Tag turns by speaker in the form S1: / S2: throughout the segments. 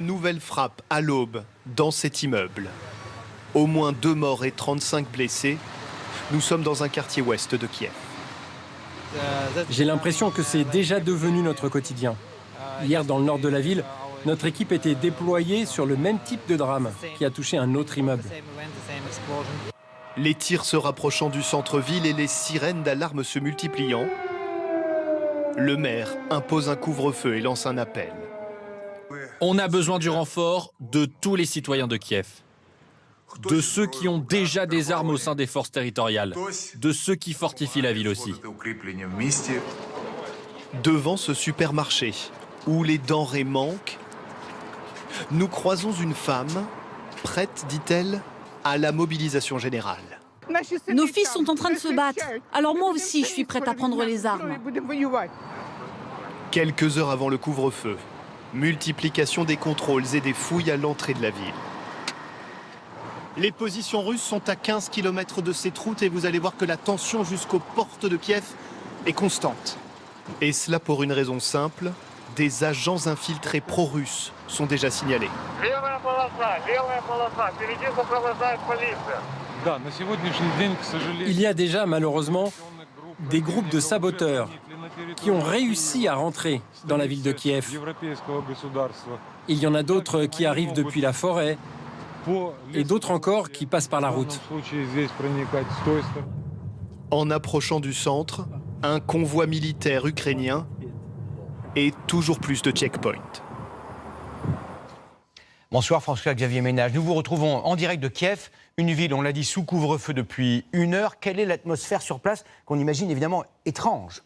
S1: Nouvelle frappe à l'aube dans cet immeuble. Au moins 2 morts et 35 blessés. Nous sommes dans un quartier ouest de Kiev.
S2: J'ai l'impression que c'est déjà devenu notre quotidien. Hier, dans le nord de la ville, notre équipe était déployée sur le même type de drame qui a touché un autre immeuble.
S1: Les tirs se rapprochant du centre-ville et les sirènes d'alarme se multipliant, le maire impose un couvre-feu et lance un appel.
S3: On a besoin du renfort de tous les citoyens de Kiev. De ceux qui ont déjà des armes au sein des forces territoriales, de ceux qui fortifient la ville aussi.
S1: Devant ce supermarché, où les denrées manquent, nous croisons une femme, prête, dit-elle, à la mobilisation générale.
S4: Nos fils sont en train de se battre, alors moi aussi je suis prête à prendre les armes.
S1: Quelques heures avant le couvre-feu, multiplication des contrôles et des fouilles à l'entrée de la ville. Les positions russes sont à 15 km de cette route et vous allez voir que la tension jusqu'aux portes de Kiev est constante. Et cela pour une raison simple, des agents infiltrés pro-russes sont déjà signalés.
S2: Il y a déjà, malheureusement, des groupes de saboteurs qui ont réussi à rentrer dans la ville de Kiev. Il y en a d'autres qui arrivent depuis la forêt et d'autres encore qui passent par la route.
S1: En approchant du centre, un convoi militaire ukrainien et toujours plus de checkpoints.
S5: Bonsoir François-Xavier Ménage. Nous vous retrouvons en direct de Kiev, une ville, on l'a dit, sous couvre-feu depuis 1 heure. Quelle est l'atmosphère sur place qu'on imagine évidemment étrange ?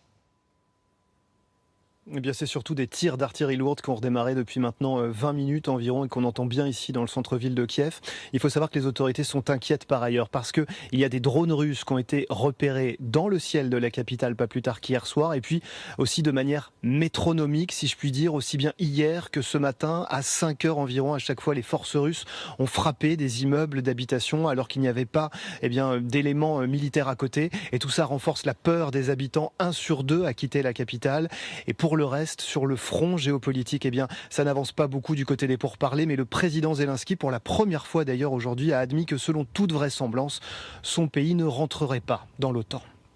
S1: Eh bien, c'est surtout des tirs d'artillerie lourde qui ont redémarré depuis maintenant 20 minutes environ et qu'on entend bien ici dans le centre-ville de Kiev. Il faut savoir que les autorités sont inquiètes par ailleurs parce qu'il y a des drones russes qui ont été repérés dans le ciel de la capitale pas plus tard qu'hier soir et puis aussi de manière métronomique, si je puis dire, aussi bien hier que ce matin à 5 heures environ. À chaque fois, les forces russes ont frappé des immeubles d'habitation alors qu'il n'y avait pas d'éléments militaires à côté. Et tout ça renforce la peur des habitants. 1 sur 2 a quitté la capitale. Et pour le reste, sur le front géopolitique, ça n'avance pas beaucoup du côté des pourparlers, mais le président Zelensky, pour la première fois d'ailleurs aujourd'hui, a admis que selon toute vraisemblance, son pays ne rentrerait pas dans l'OTAN.